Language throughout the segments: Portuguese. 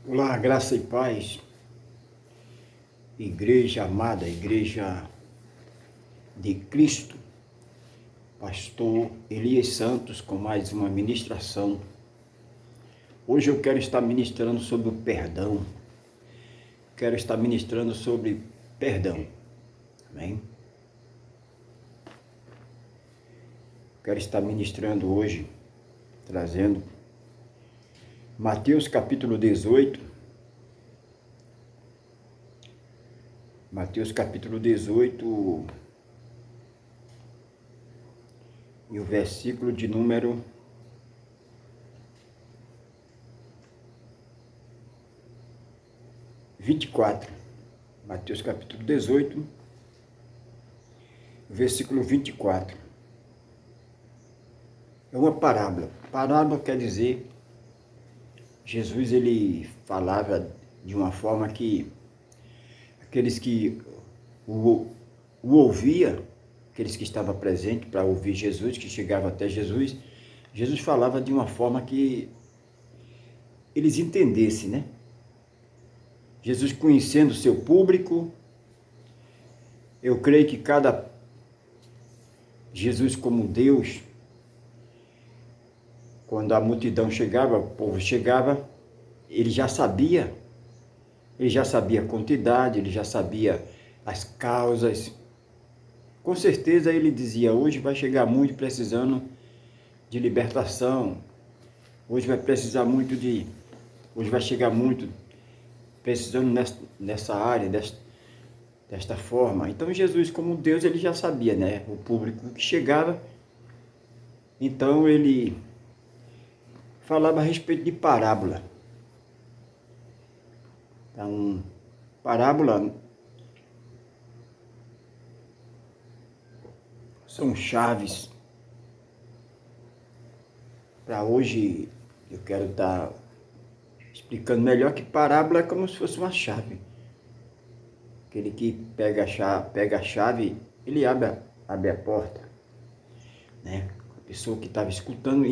Olá, graça e paz, igreja amada, igreja de Cristo, pastor Elias Santos com mais uma ministração. Hoje eu quero estar ministrando sobre o perdão, quero estar ministrando sobre perdão, amém? Quero estar ministrando hoje, trazendo Mateus capítulo 18, e o versículo de número 24. Mateus capítulo 18, versículo 24. É uma parábola. Parábola quer dizer, Jesus ele falava de uma forma que aqueles que o ouvia, aqueles que estavam presentes para ouvir Jesus, que chegavam até Jesus, Jesus falava de uma forma que eles entendessem, né? Jesus conhecendo o seu público, eu creio que Jesus como Deus, quando a multidão chegava, o povo chegava, ele já sabia a quantidade, ele já sabia as causas. Com certeza ele dizia, hoje vai chegar muito precisando de libertação, hoje vai chegar muito precisando nessa área, desta forma. Então Jesus, como Deus, ele já sabia, né? O público que chegava. Então ele falava a respeito de parábola. Então, parábola são chaves. Para hoje, eu quero estar explicando melhor que parábola é como se fosse uma chave. Aquele que pega a chave, ele abre a porta, né? A pessoa que estava escutando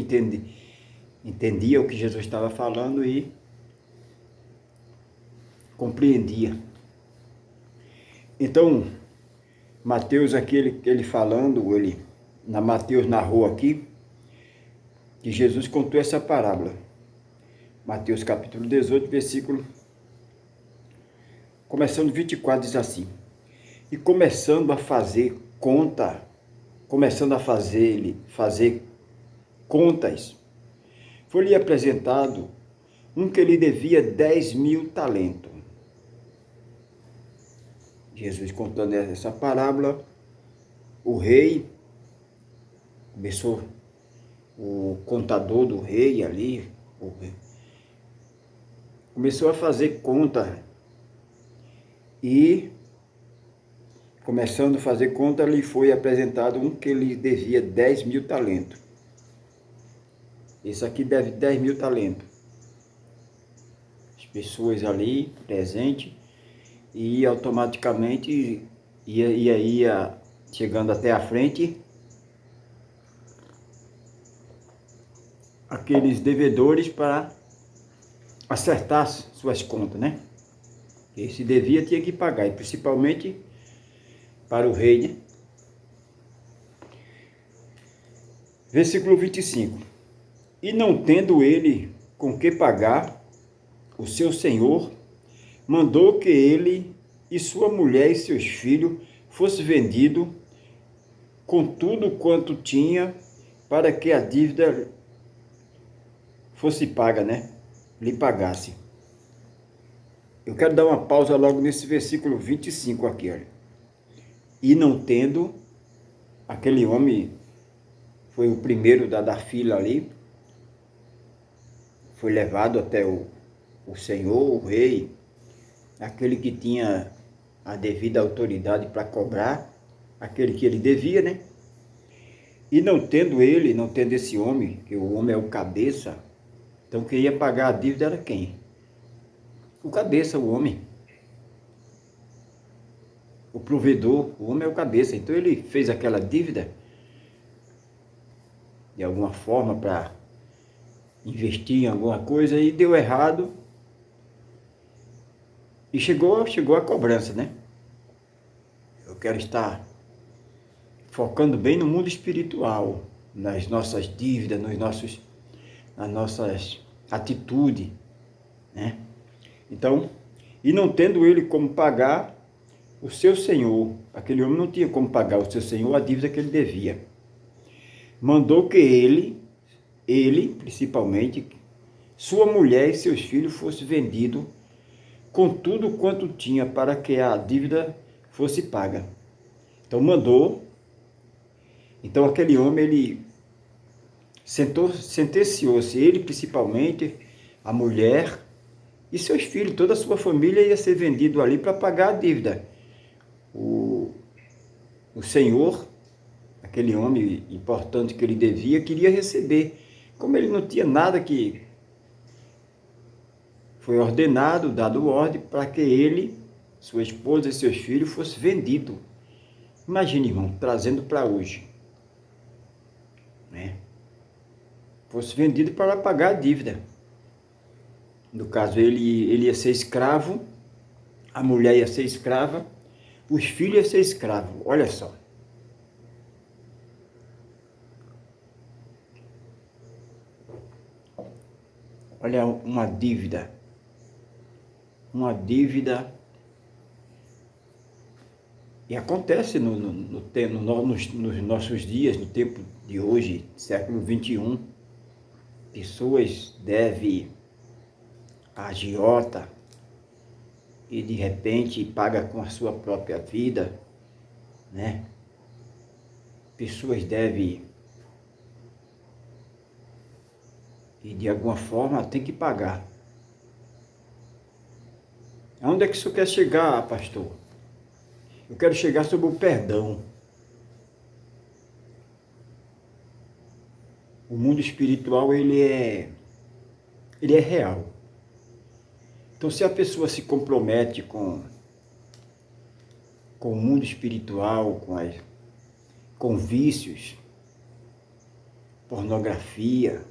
entendia o que Jesus estava falando e compreendia. Então, Mateus, Mateus narrou aqui, que Jesus contou essa parábola. Mateus capítulo 18, versículo, começando 24, diz assim: E começando a fazer contas, foi-lhe apresentado um que lhe devia 10.000 talentos. Jesus contando essa parábola, o rei começou, o contador do rei ali, começou a fazer conta e, começando a fazer conta, lhe foi apresentado um que lhe devia 10.000 talentos. Esse aqui deve 10.000 talentos. As pessoas ali presentes, e automaticamente ia chegando até a frente aqueles devedores para acertar suas contas, né? Esse devia tinha que pagar, e principalmente para o rei, né? Versículo 25. E não tendo ele com que pagar, o seu senhor mandou que ele e sua mulher e seus filhos fossem vendidos com tudo quanto tinha, para que a dívida fosse paga, né? Lhe pagasse. Eu quero dar uma pausa logo nesse versículo 25 aqui, olha. E não tendo, aquele homem foi o primeiro da fila ali, foi levado até o senhor, o rei, aquele que tinha a devida autoridade para cobrar, aquele que ele devia, né? E não tendo esse homem, que o homem é o cabeça, então quem ia pagar a dívida era quem? O cabeça, o homem. O provedor, o homem é o cabeça. Então ele fez aquela dívida de alguma forma para investir em alguma coisa e deu errado. E chegou a cobrança, né? Eu quero estar focando bem no mundo espiritual, nas nossas dívidas, nas nossas atitudes, né? Então, e não tendo ele como pagar o seu senhor, aquele homem não tinha como pagar o seu senhor a dívida que ele devia. Mandou que ele principalmente, sua mulher e seus filhos fossem vendidos com tudo quanto tinha para que a dívida fosse paga. Então mandou. Então aquele homem, ele sentenciou-se, ele principalmente, a mulher e seus filhos, toda a sua família ia ser vendido ali para pagar a dívida. O senhor, aquele homem importante que ele devia, queria receber. Como ele não tinha nada, que foi ordenado, dado ordem para que ele, sua esposa e seus filhos fossem vendidos. Imagine, irmão, trazendo para hoje, né? Fosse vendido para pagar a dívida. No caso, ele ia ser escravo, a mulher ia ser escrava, os filhos iam ser escravos. Olha só. Olha uma dívida. Uma dívida. E acontece nos nossos dias, no tempo de hoje, século 21. Pessoas devem a agiota e de repente paga com a sua própria vida, né? Pessoas devem e de alguma forma tem que pagar. Aonde é que isso quer chegar, pastor? Eu quero chegar sobre o perdão. O mundo espiritual, ele é real. Então, se a pessoa se compromete com o mundo espiritual, com vícios, pornografia,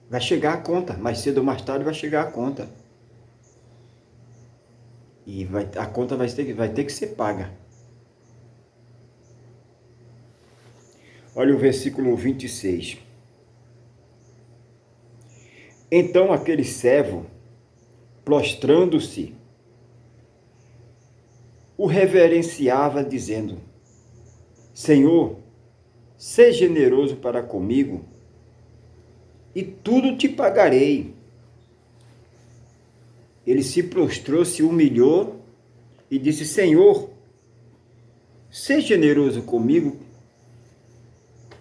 vai chegar a conta, mais cedo ou mais tarde vai chegar a conta. E a conta vai ter que ser paga. Olha o versículo 26. Então aquele servo, prostrando-se, o reverenciava, dizendo: Senhor, seja generoso para comigo, e tudo te pagarei. Ele se prostrou, se humilhou e disse: Senhor, seja generoso comigo,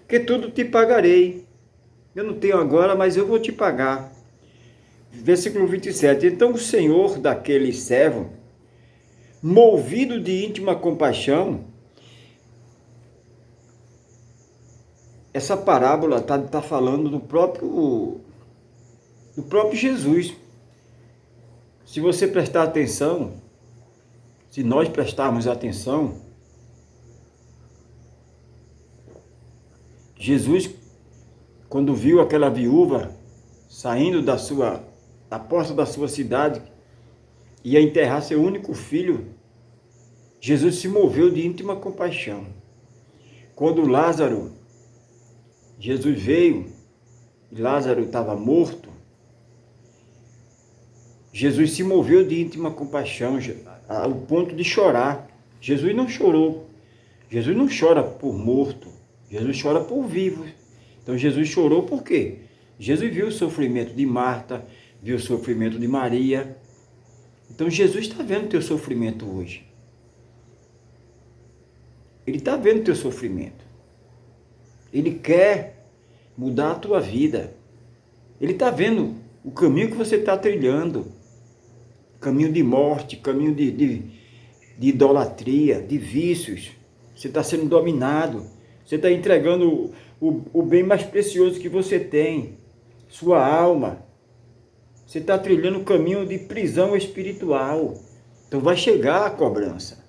que tudo te pagarei. Eu não tenho agora, mas eu vou te pagar. Versículo 27. Então o Senhor daquele servo, movido de íntima compaixão, essa parábola está falando do próprio Jesus. Se você prestar atenção, se nós prestarmos atenção, Jesus, quando viu aquela viúva saindo da porta da sua cidade, ia enterrar seu único filho, Jesus se moveu de íntima compaixão. Quando Jesus veio, e Lázaro estava morto, Jesus se moveu de íntima compaixão, ao ponto de chorar. Jesus não chorou. Jesus não chora por morto. Jesus chora por vivo. Então Jesus chorou por quê? Jesus viu o sofrimento de Marta, viu o sofrimento de Maria. Então Jesus está vendo o teu sofrimento hoje. Ele está vendo o teu sofrimento. Ele quer mudar a tua vida. Ele está vendo o caminho que você está trilhando. Caminho de morte, caminho de idolatria, de vícios. Você está sendo dominado. Você está entregando o bem mais precioso que você tem, sua alma. Você está trilhando o caminho de prisão espiritual. Então vai chegar a cobrança.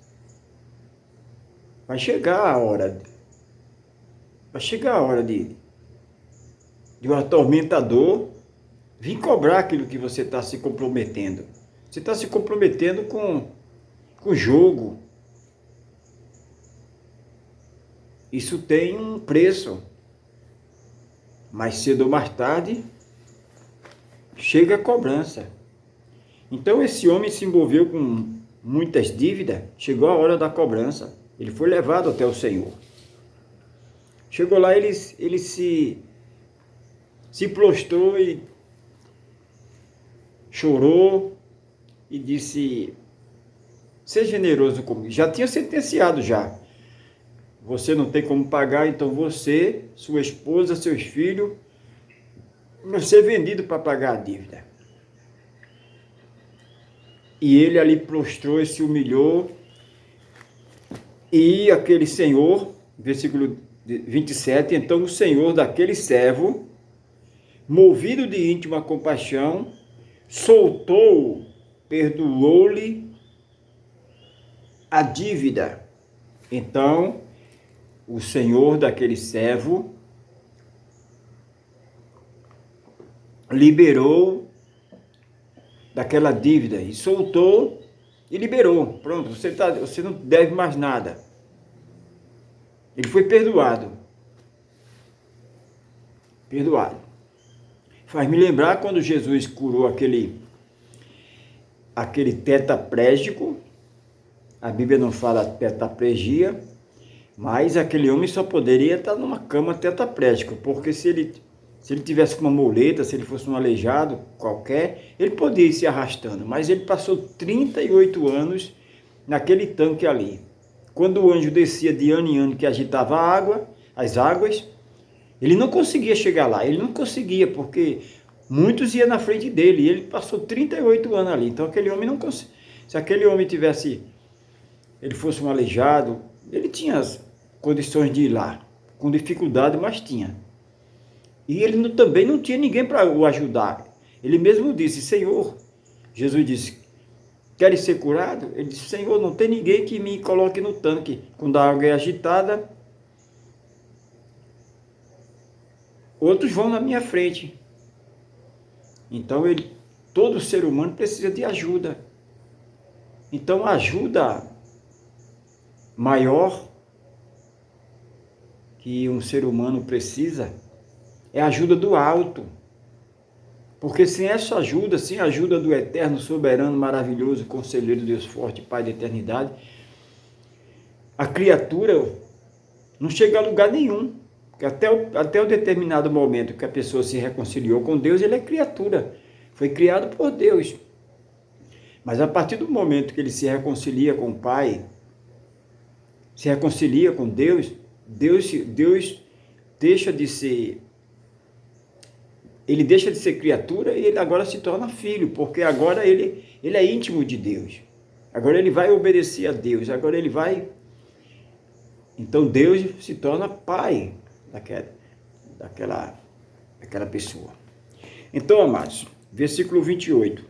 Vai chegar a hora. Vai chegar a hora de um atormentador vir cobrar aquilo que você está se comprometendo. Você está se comprometendo com jogo. Isso tem um preço. Mais cedo ou mais tarde, chega a cobrança. Então esse homem se envolveu com muitas dívidas, chegou a hora da cobrança. Ele foi levado até o Senhor. Chegou lá, ele se prostrou e chorou e disse: seja generoso comigo. Já tinha sentenciado já. Você não tem como pagar, então você, sua esposa, seus filhos, vão ser vendidos para pagar a dívida. E ele ali prostrou e se humilhou. E aquele senhor, versículo 27, então o senhor daquele servo, movido de íntima compaixão, soltou, perdoou-lhe a dívida. Então, o senhor daquele servo liberou daquela dívida e soltou e liberou. Pronto, você não deve mais nada. Ele foi perdoado. Perdoado. Faz me lembrar quando Jesus curou aquele tetraplégico. A Bíblia não fala tetraplegia, mas aquele homem só poderia estar numa cama tetraplégica, porque se ele tivesse uma muleta, se ele fosse um aleijado qualquer, ele podia ir se arrastando, mas ele passou 38 anos naquele tanque ali. Quando o anjo descia de ano em ano que agitava a água, as águas, ele não conseguia chegar lá, ele não conseguia, porque muitos iam na frente dele, e ele passou 38 anos ali. Então aquele homem não conseguia. Se aquele homem ele fosse um aleijado, ele tinha as condições de ir lá, com dificuldade, mas tinha. E ele também não tinha ninguém para o ajudar. Ele mesmo disse: Senhor, Jesus disse: queres ser curado? Ele disse: Senhor, não tem ninguém que me coloque no tanque. Quando a água é agitada, outros vão na minha frente. Então todo ser humano precisa de ajuda. Então a ajuda maior que um ser humano precisa é a ajuda do alto. Porque sem essa ajuda, sem a ajuda do eterno, soberano, maravilhoso, conselheiro, Deus forte, Pai da eternidade, a criatura não chega a lugar nenhum. Porque até o determinado momento que a pessoa se reconciliou com Deus, ele é criatura. Foi criado por Deus. Mas a partir do momento que ele se reconcilia com o Pai, se reconcilia com Deus, Deus deixa de ser... Ele deixa de ser criatura e ele agora se torna filho, porque agora ele é íntimo de Deus. Agora ele vai obedecer a Deus, agora ele vai... Então Deus se torna pai daquela pessoa. Então, amados, versículo 28.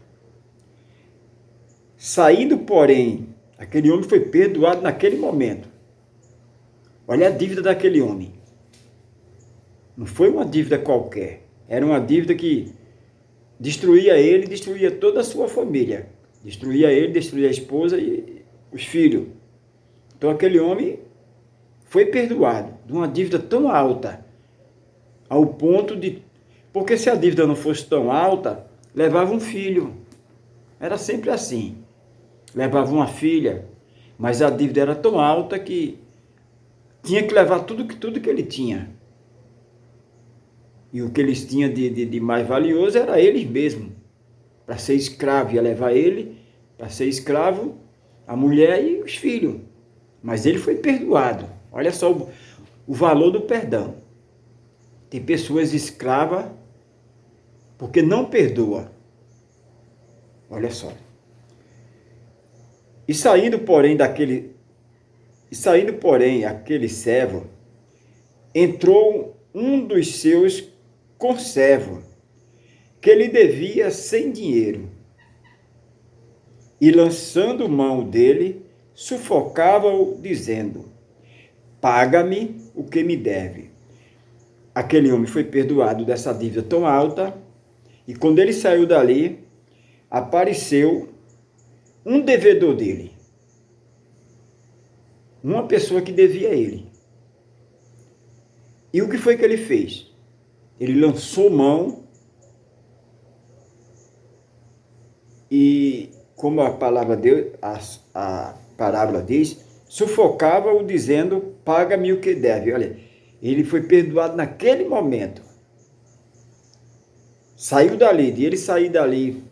Saindo, porém, aquele homem foi perdoado naquele momento. Olha a dívida daquele homem. Não foi uma dívida qualquer. Era uma dívida que destruía ele, destruía toda a sua família. Destruía ele, destruía a esposa e os filhos. Então aquele homem foi perdoado de uma dívida tão alta, ao ponto de... Porque se a dívida não fosse tão alta, levava um filho. Era sempre assim. Levava uma filha, mas a dívida era tão alta que tinha que levar tudo que ele tinha. E o que eles tinham de mais valioso era eles mesmos. Para ser escravo, ia levar ele, para ser escravo, a mulher e os filhos. Mas ele foi perdoado. Olha só o valor do perdão. Tem pessoas escravas porque não perdoa. Olha só. E saindo, porém, aquele servo, entrou um dos seus conservos, que lhe devia 100 dinheiro, e lançando mão dele, sufocava-o, dizendo: paga-me o que me deve. Aquele homem foi perdoado dessa dívida tão alta, E quando ele saiu dali, apareceu um devedor dele. Uma pessoa que devia a ele. E o que foi que ele fez? Ele lançou mão e, como a parábola diz, sufocava-o dizendo, paga-me o que deve. Olha, ele foi perdoado naquele momento. Saiu dali, de ele sair dali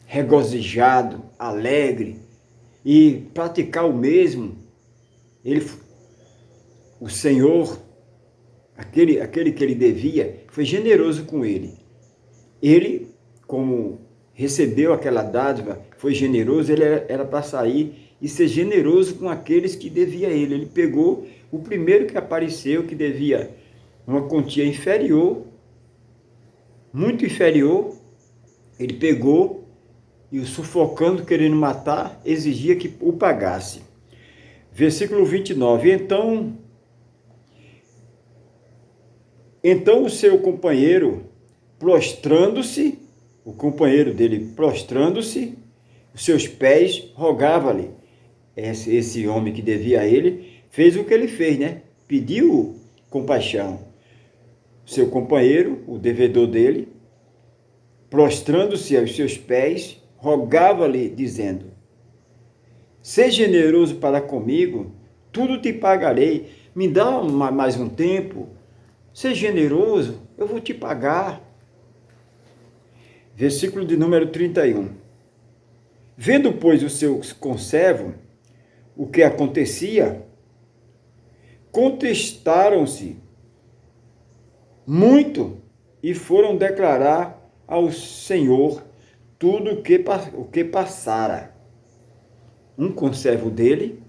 regozijado, alegre, e praticar o mesmo, o Senhor, aquele que ele devia, foi generoso com ele. Ele, como recebeu aquela dádiva, foi generoso, ele era para sair e ser generoso com aqueles que devia a ele. Ele pegou o primeiro que apareceu, que devia uma quantia inferior, muito inferior, ele pegou e o sufocando, querendo matar, exigia que o pagasse. Versículo 29. Então o seu companheiro, prostrando-se, o companheiro dele prostrando-se, os seus pés, rogava-lhe. Esse homem que devia a ele, fez o que ele fez, né? Pediu compaixão. Seu companheiro, o devedor dele, prostrando-se aos seus pés, rogava-lhe, dizendo, seja generoso para comigo, tudo te pagarei, me dá mais um tempo, seja generoso, eu vou te pagar. Versículo de número 31. Vendo, pois, o seu conservo, o que acontecia, contestaram-se muito e foram declarar ao Senhor tudo o que passara. Um conservo dele,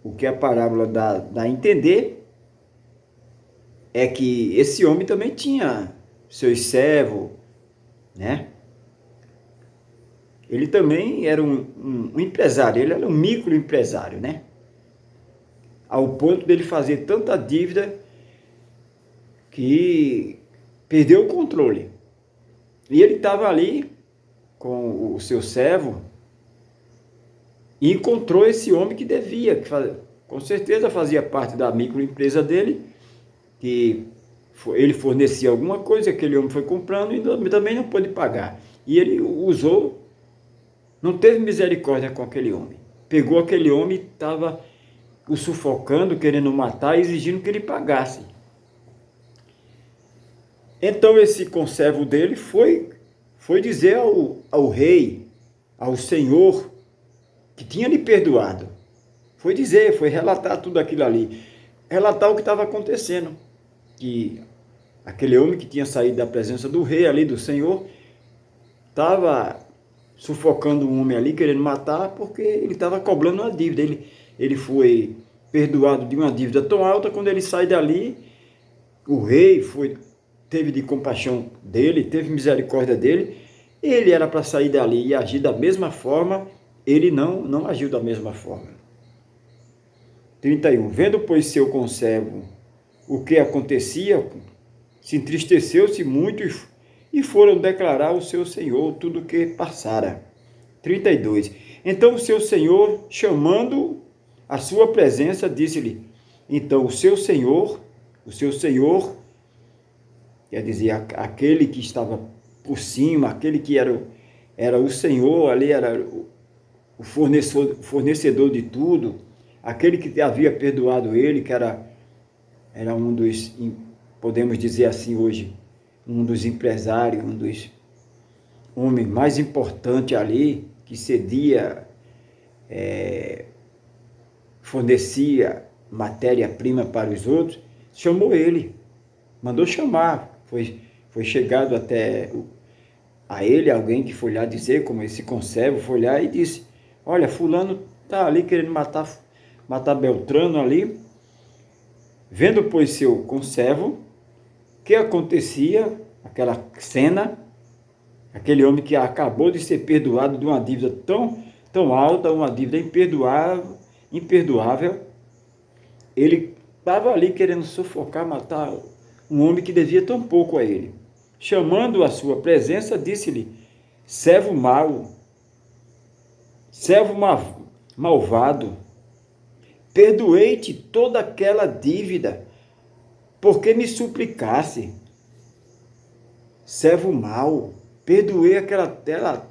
o que a parábola dá a entender, é que esse homem também tinha seus servos, né? Ele também era um empresário, ele era um microempresário, né? Ao ponto dele fazer tanta dívida que perdeu o controle. E ele estava ali com o seu servo e encontrou esse homem que devia, com certeza fazia parte da microempresa dele, que ele fornecia alguma coisa, aquele homem foi comprando e também não pôde pagar. E ele usou, não teve misericórdia com aquele homem. Pegou aquele homem e estava o sufocando, querendo matar, exigindo que ele pagasse. Então esse conservo dele foi dizer ao rei, ao Senhor, que tinha lhe perdoado. Foi dizer, foi relatar tudo aquilo ali. Relatar o que estava acontecendo. Que aquele homem que tinha saído da presença do rei ali, do Senhor, estava sufocando um homem ali, querendo matar, porque ele estava cobrando uma dívida. Ele foi perdoado de uma dívida tão alta, quando ele sai dali, o rei teve de compaixão dele, teve misericórdia dele, ele era para sair dali e agir da mesma forma, ele não agiu da mesma forma. 31. Vendo, pois, seu conservo o que acontecia, se entristeceu-se muito e foram declarar ao seu senhor tudo o que passara. 32. Então o seu senhor, chamando a sua presença, disse-lhe, então o seu senhor, quer dizer, aquele que estava por cima, aquele que era o Senhor, ali era o fornecedor de tudo, aquele que havia perdoado ele, que era um dos, podemos dizer assim hoje, um dos empresários, um dos homens mais importantes ali, que cedia, fornecia matéria-prima para os outros, chamou ele, mandou chamar. Foi chegado até a ele alguém que foi lá dizer, como esse conservo foi lá e disse, olha, fulano está ali querendo matar Beltrano ali. Vendo, pois, seu conservo, que acontecia, aquela cena, aquele homem que acabou de ser perdoado de uma dívida tão alta, uma dívida imperdoável, ele estava ali querendo sufocar, matar um homem que devia tão pouco a ele. chamando a sua presença, disse-lhe: servo mau, servo malvado, perdoei-te toda aquela dívida, porque me suplicasse. Servo mau, perdoei aquela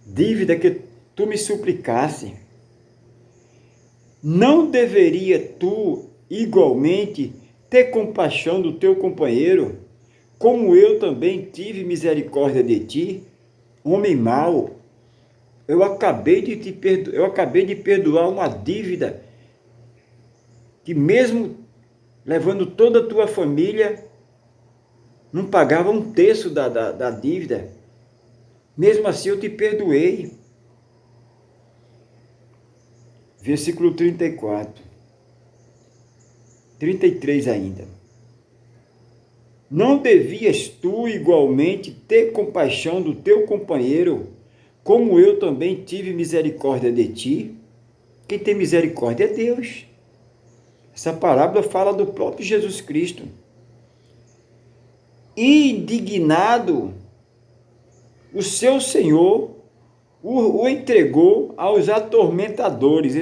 dívida que tu me suplicasse. Não deveria tu, igualmente, ter compaixão do teu companheiro, como eu também tive misericórdia de ti? Homem mau, eu acabei de perdoar uma dívida que, mesmo levando toda a tua família, não pagava um terço da dívida. Mesmo assim eu te perdoei. Versículo 34. 33 ainda. Não devias tu igualmente ter compaixão do teu companheiro, como eu também tive misericórdia de ti? Quem tem misericórdia é Deus. Essa parábola fala do próprio Jesus Cristo. Indignado, o seu Senhor o entregou aos atormentadores.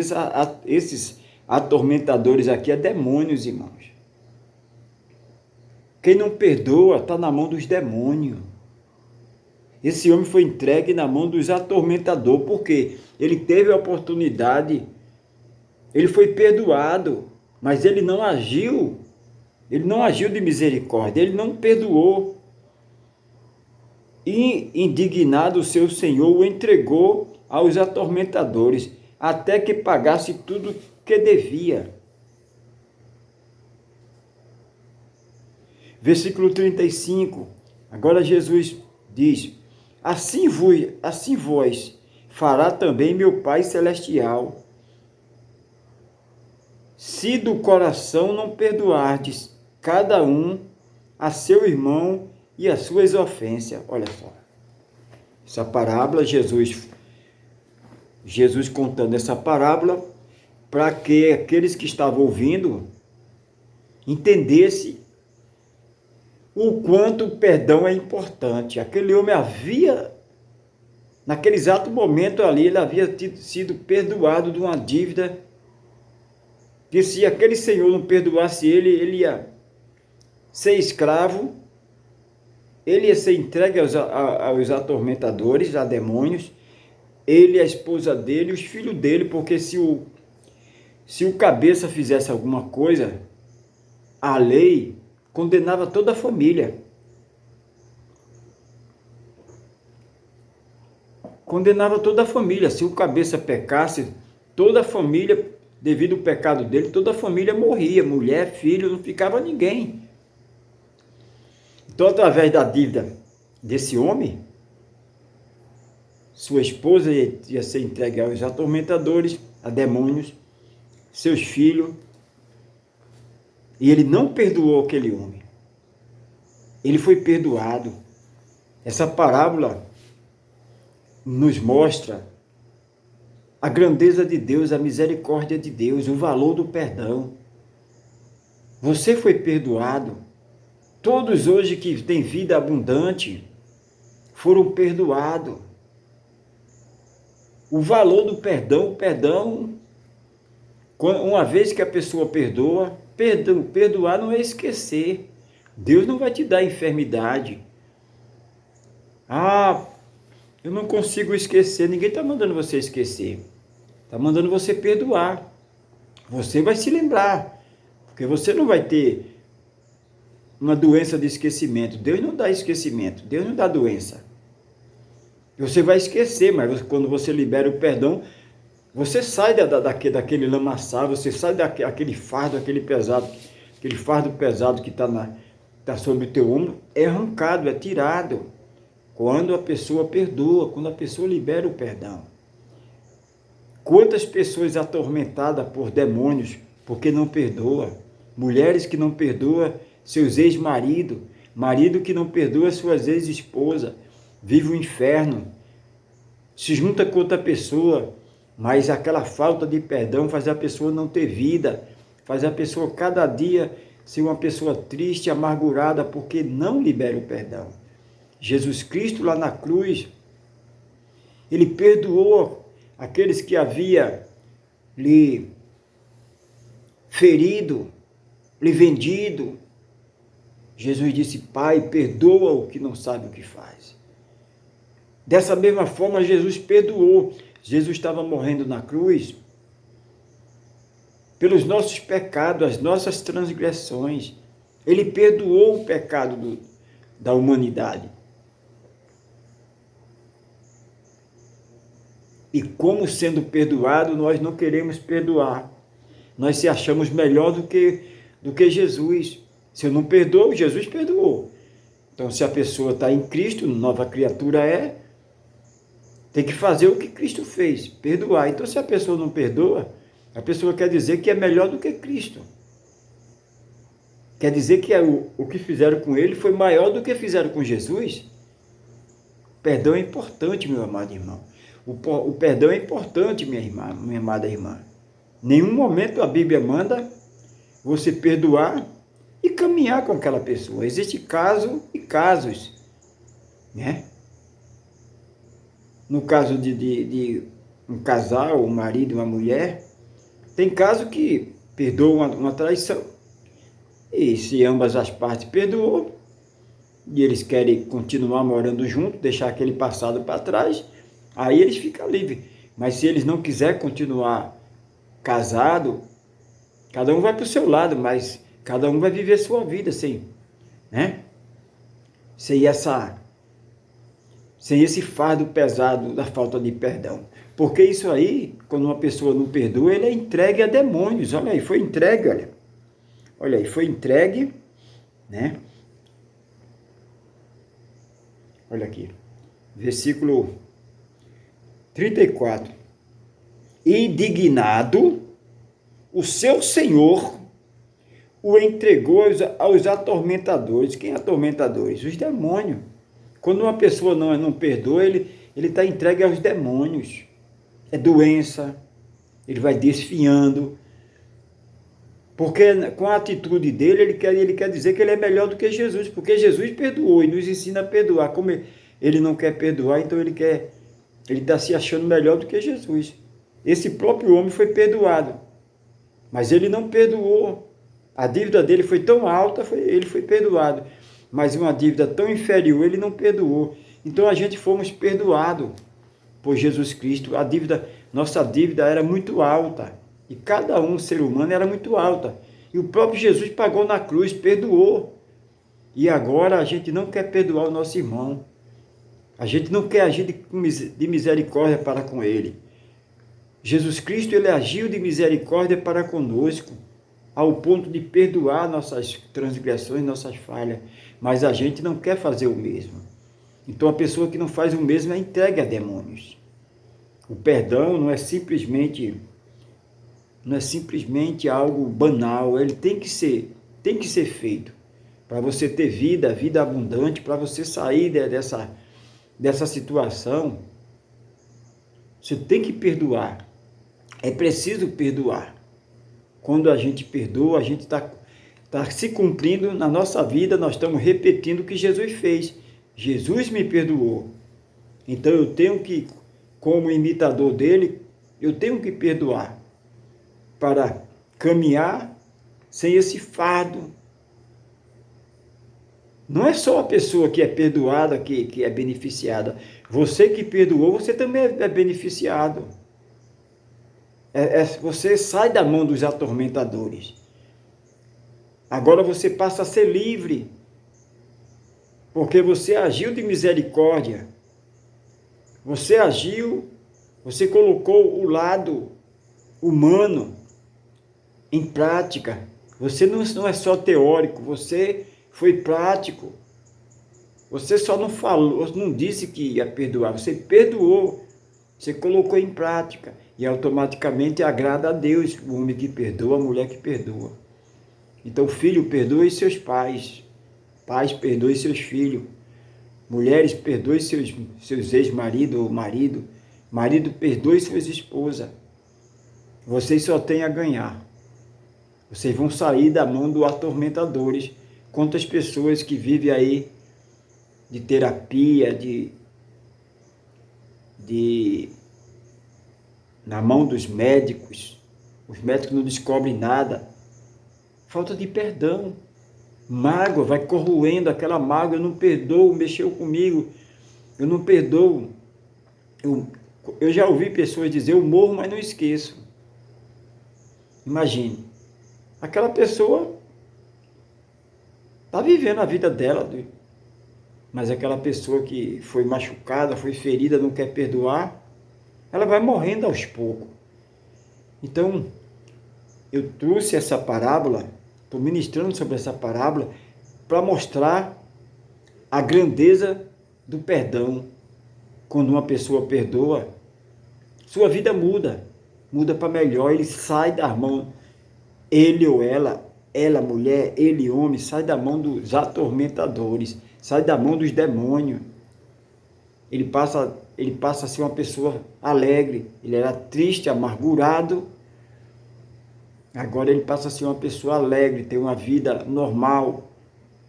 Esses atormentadores aqui é demônios, irmãos. Quem não perdoa está na mão dos demônios. Esse homem foi entregue na mão dos atormentadores, porque ele teve a oportunidade, ele foi perdoado, mas ele não agiu de misericórdia, ele não perdoou. E indignado, o seu Senhor o entregou aos atormentadores, até que pagasse tudo que devia. Versículo 35, agora Jesus diz: assim vós fará também meu Pai Celestial, se do coração não perdoardes cada um a seu irmão e as suas ofensas. Olha só, essa parábola, Jesus contando essa parábola para que aqueles que estavam ouvindo entendessem o quanto o perdão é importante. Aquele homem naquele exato momento ali, ele havia sido perdoado de uma dívida, que se aquele senhor não perdoasse ele ia ser escravo, ele ia ser entregue aos atormentadores, a demônios, ele, a esposa dele, os filhos dele, porque se o cabeça fizesse alguma coisa, a lei condenava toda a família. Condenava toda a família. Se o cabeça pecasse, toda a família, devido ao pecado dele, toda a família morria. Mulher, filho, não ficava ninguém. Então, através da dívida desse homem, sua esposa ia ser entregue aos atormentadores, a demônios, seus filhos, e ele não perdoou aquele homem. Ele foi perdoado. Essa parábola nos mostra a grandeza de Deus, a misericórdia de Deus, o valor do perdão. Você foi perdoado. Todos hoje que têm vida abundante foram perdoados. O valor do perdão, uma vez que a pessoa perdoa, perdoar não é esquecer. Deus não vai te dar enfermidade. Eu não consigo esquecer. Ninguém está mandando você esquecer. Está mandando você perdoar. Você vai se lembrar. Porque você não vai ter uma doença de esquecimento. Deus não dá esquecimento. Deus não dá doença. Você vai esquecer, mas quando você libera o perdão, você sai daquele lamaçal, você sai daquele fardo, aquele fardo pesado que está sobre o teu ombro, é arrancado, é tirado. Quando a pessoa perdoa, quando a pessoa libera o perdão. Quantas pessoas atormentadas por demônios porque não perdoa? Mulheres que não perdoam seus ex-maridos, marido que não perdoa suas ex-esposas, vive o inferno, se junta com outra pessoa, mas aquela falta de perdão faz a pessoa não ter vida, faz a pessoa cada dia ser uma pessoa triste, amargurada, porque não libera o perdão. Jesus Cristo lá na cruz, ele perdoou aqueles que havia lhe ferido, lhe vendido. Jesus disse: Pai, perdoa o que não sabe o que faz. Dessa mesma forma, Jesus perdoou. Jesus estava morrendo na cruz pelos nossos pecados, as nossas transgressões. Ele perdoou o pecado da humanidade. E como sendo perdoado, nós não queremos perdoar. Nós se achamos melhor do que Jesus. Se eu não perdoo, Jesus perdoou. Então, se a pessoa está em Cristo, nova criatura tem que fazer o que Cristo fez, perdoar. Então, se a pessoa não perdoa, a pessoa quer dizer que é melhor do que Cristo. Quer dizer que o que fizeram com ele foi maior do que fizeram com Jesus. Perdão é importante, meu amado irmão. O perdão é importante, minha irmã, minha amada irmã. Nenhum momento a Bíblia manda você perdoar e caminhar com aquela pessoa. Existe caso e casos, né? No caso de um casal, um marido e uma mulher, tem caso que perdoa uma traição. E se ambas as partes perdoou, e eles querem continuar morando juntos, deixar aquele passado para trás, aí eles ficam livres. Mas se eles não quiserem continuar casado, cada um vai para o seu lado, mas cada um vai viver sua vida sem, né? Sem esse fardo pesado da falta de perdão. Porque isso aí, quando uma pessoa não perdoa, ele é entregue a demônios. Olha aí, foi entregue, olha. Olha aí, foi entregue, né? Olha aqui, versículo 34. Indignado, o seu senhor o entregou aos atormentadores. Quem é atormentadores? Os demônios. Quando uma pessoa não perdoa, ele está entregue aos demônios. É doença, ele vai desfiando. Porque com a atitude dele, ele quer dizer que ele é melhor do que Jesus, porque Jesus perdoou e nos ensina a perdoar. Como ele não quer perdoar, então ele está se achando melhor do que Jesus. Esse próprio homem foi perdoado, mas ele não perdoou. A dívida dele foi tão alta, ele foi perdoado. Mas uma dívida tão inferior, ele não perdoou. Então a gente fomos perdoados por Jesus Cristo. Nossa dívida era muito alta. E cada ser humano era muito alta. E o próprio Jesus pagou na cruz, perdoou. E agora a gente não quer perdoar o nosso irmão. A gente não quer agir de misericórdia para com ele. Jesus Cristo, ele agiu de misericórdia para conosco, ao ponto de perdoar nossas transgressões, nossas falhas. Mas a gente não quer fazer o mesmo. Então a pessoa que não faz o mesmo é entregue a demônios. O perdão não é simplesmente algo banal, ele tem que ser feito para você ter vida abundante, para você sair dessa situação. Você tem que perdoar, é preciso perdoar. Quando a gente perdoa, a gente está se cumprindo na nossa vida, nós estamos repetindo o que Jesus fez. Jesus me perdoou, então eu tenho que, como imitador dele, eu tenho que perdoar, para caminhar sem esse fardo. Não é só a pessoa que é perdoada que é beneficiada. Você que perdoou, você também é beneficiado. Você sai da mão dos atormentadores. Agora você passa a ser livre, porque você agiu de misericórdia. Você agiu, você colocou o lado humano em prática. Você não é só teórico, você foi prático. Você só não falou, não disse que ia perdoar, você perdoou, você colocou em prática e automaticamente agrada a Deus, o homem que perdoa, a mulher que perdoa. Então, filho, perdoe seus pais, pais, perdoe seus filhos, mulheres, perdoe seus ex-marido ou marido, perdoe suas esposas. Vocês só têm a ganhar. Vocês vão sair da mão dos atormentadores. Quantas pessoas que vivem aí de terapia, na mão dos médicos. Os médicos não descobrem nada. Falta de perdão. Mágoa, vai corroendo aquela mágoa. Eu não perdoo, mexeu comigo. Eu não perdoo. Eu já ouvi pessoas dizer, eu morro, mas não esqueço. Imagine. Aquela pessoa está vivendo a vida dela, mas aquela pessoa que foi machucada, foi ferida, não quer perdoar, ela vai morrendo aos poucos. Então, eu trouxe essa parábola, estou ministrando sobre essa parábola, para mostrar a grandeza do perdão. Quando uma pessoa perdoa, sua vida muda para melhor, ele sai da mão, ele ou ela mulher, ele homem, sai da mão dos atormentadores, sai da mão dos demônios. Ele passa a ser uma pessoa alegre. Ele era triste, amargurado. Agora ele passa a ser uma pessoa alegre, ter uma vida normal.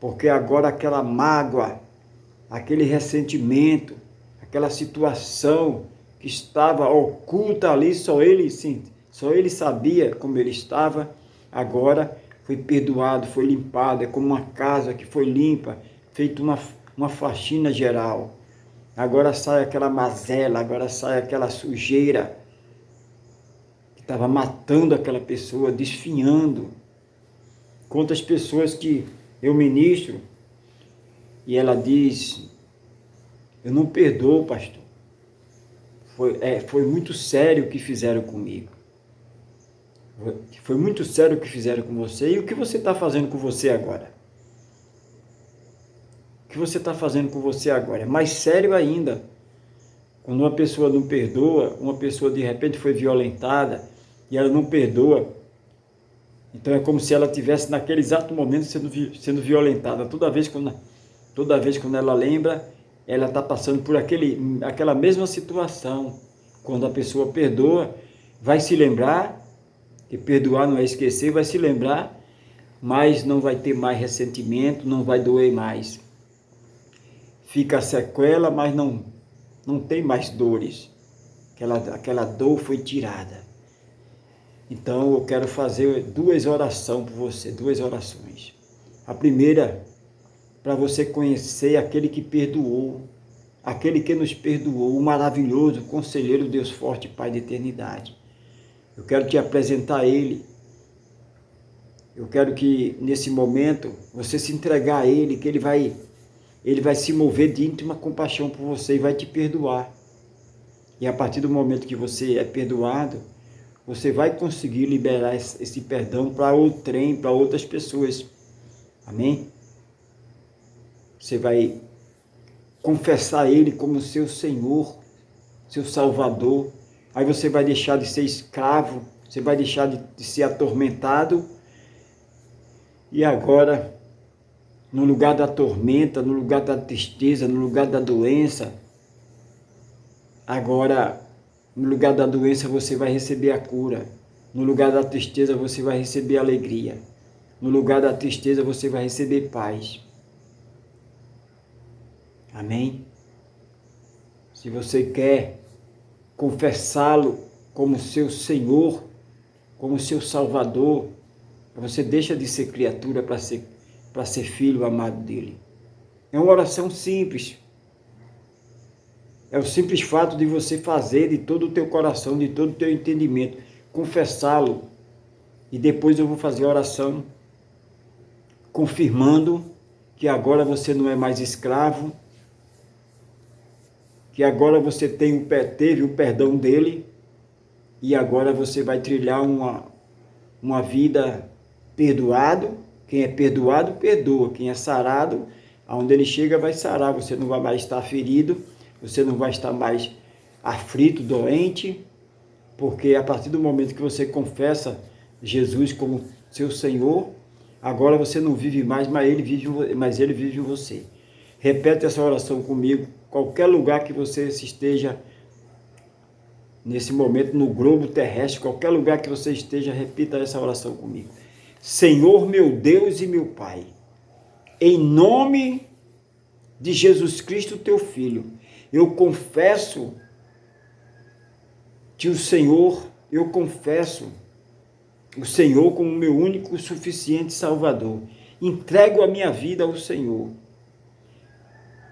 Porque agora aquela mágoa, aquele ressentimento, aquela situação que estava oculta ali, só ele sabia como ele estava, agora foi perdoado, foi limpado. É como uma casa que foi limpa, feita uma faxina geral. Agora sai aquela mazela, agora sai aquela sujeira que estava matando aquela pessoa, desfinhando. Quantas pessoas que eu ministro e ela diz, eu não perdoo, pastor. Foi muito sério o que fizeram comigo. Foi muito sério o que fizeram com você. E o que você está fazendo com você agora? O que você está fazendo com você agora? É mais sério ainda. Quando uma pessoa não perdoa, uma pessoa de repente foi violentada e ela não perdoa. Então é como se ela tivesse naquele exato momento sendo violentada. Toda vez quando ela lembra, ela está passando por aquela mesma situação. Quando a pessoa perdoa, vai se lembrar, que perdoar não é esquecer, vai se lembrar, mas não vai ter mais ressentimento, não vai doer mais. Fica a sequela, mas não tem mais dores. Aquela dor foi tirada. Então eu quero fazer 2 orações por você, 2 orações. A primeira, para você conhecer aquele que perdoou, aquele que nos perdoou, o maravilhoso conselheiro, Deus forte, Pai da eternidade. Eu quero te apresentar Ele. Eu quero que nesse momento você se entregar a Ele, que Ele vai se mover de íntima compaixão por você e vai te perdoar. E a partir do momento que você é perdoado, você vai conseguir liberar esse perdão para outrem, para outras pessoas. Amém? Você vai confessar Ele como seu Senhor, seu Salvador. Aí você vai deixar de ser escravo, você vai deixar de ser atormentado. E agora, no lugar da tormenta, no lugar da tristeza, no lugar da doença, agora, no lugar da doença você vai receber a cura. No lugar da tristeza você vai receber alegria. No lugar da tristeza você vai receber paz. Amém? Se você quer confessá-lo como seu Senhor, como seu Salvador, você deixa de ser criatura para ser filho amado dele. É uma oração simples. É o simples fato de você fazer de todo o teu coração, de todo o teu entendimento, confessá-lo. E depois eu vou fazer a oração confirmando que agora você não é mais escravo, que agora você teve o perdão dele e agora você vai trilhar uma vida perdoado. Quem é perdoado, perdoa. Quem é sarado, aonde ele chega vai sarar. Você não vai mais estar ferido, você não vai estar mais aflito, doente, porque a partir do momento que você confessa Jesus como seu Senhor, agora você não vive mais, mas ele vive em você. Repete essa oração comigo, qualquer lugar que você esteja nesse momento, no globo terrestre, qualquer lugar que você esteja, repita essa oração comigo. Senhor meu Deus e meu Pai, em nome de Jesus Cristo, teu Filho, eu confesso-te o Senhor, eu confesso o Senhor como meu único e suficiente Salvador. Entrego a minha vida ao Senhor.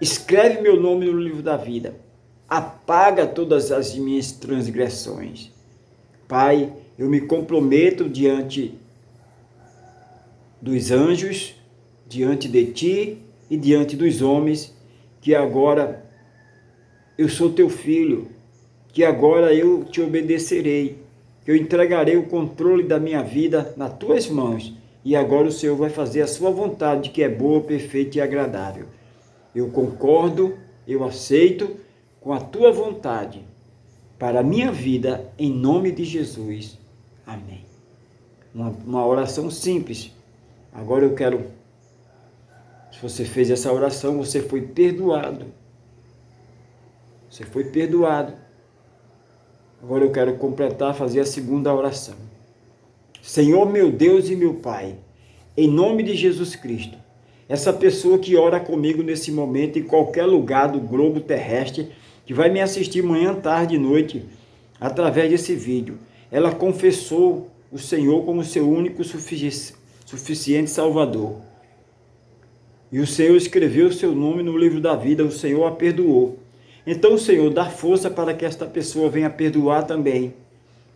Escreve meu nome no livro da vida. Apaga todas as minhas transgressões. Pai, eu me comprometo diante dos anjos, diante de ti e diante dos homens, que agora eu sou teu filho, que agora eu te obedecerei, que eu entregarei o controle da minha vida nas tuas mãos, e agora o Senhor vai fazer a sua vontade, que é boa, perfeita e agradável. Eu concordo, eu aceito com a tua vontade para a minha vida, em nome de Jesus. Amém. Uma oração simples. Agora eu quero, se você fez essa oração, você foi perdoado. Você foi perdoado. Agora eu quero completar, fazer a segunda oração. Senhor meu Deus e meu Pai, em nome de Jesus Cristo, essa pessoa que ora comigo nesse momento, em qualquer lugar do globo terrestre, que vai me assistir manhã, tarde e noite, através desse vídeo, ela confessou o Senhor como seu único suficiente Salvador. E o Senhor escreveu o seu nome no livro da vida, o Senhor a perdoou. Então, Senhor, dá força para que esta pessoa venha perdoar também.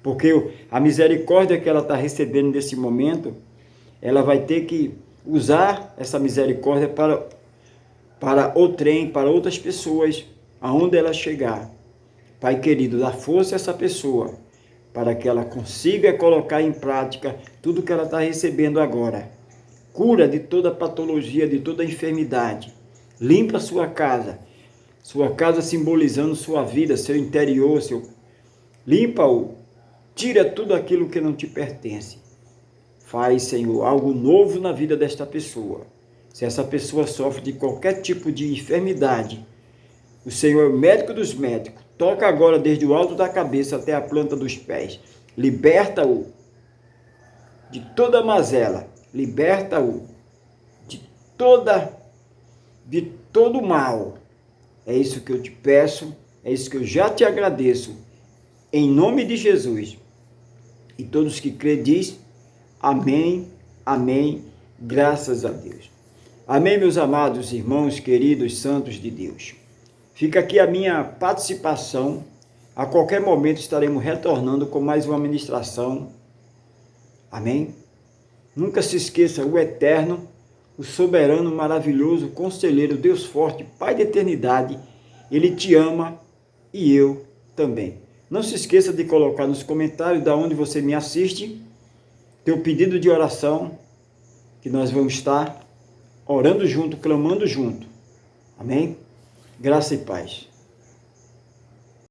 Porque a misericórdia que ela está recebendo nesse momento, ela vai ter que usar essa misericórdia para o trem, para outras pessoas, aonde ela chegar. Pai querido, dá força a essa pessoa, para que ela consiga colocar em prática tudo que ela está recebendo agora. Cura de toda patologia, de toda enfermidade. Limpa a sua casa simbolizando sua vida, seu interior, limpa-o, tira tudo aquilo que não te pertence. Faz, Senhor, algo novo na vida desta pessoa. Se essa pessoa sofre de qualquer tipo de enfermidade, o Senhor é o médico dos médicos. Toca agora desde o alto da cabeça até a planta dos pés. Liberta-o de toda mazela. Liberta-o de todo mal. É isso que eu te peço, é isso que eu já te agradeço. Em nome de Jesus. E todos que crêem diz amém, amém, graças a Deus. Amém, meus amados irmãos, queridos, santos de Deus. Fica aqui a minha participação. A qualquer momento estaremos retornando com mais uma ministração. Amém? Nunca se esqueça, o eterno, o soberano, maravilhoso, conselheiro, Deus forte, Pai da eternidade, Ele te ama e eu também. Não se esqueça de colocar nos comentários de onde você me assiste, teu pedido de oração, que nós vamos estar orando junto, clamando junto. Amém? Graça e paz.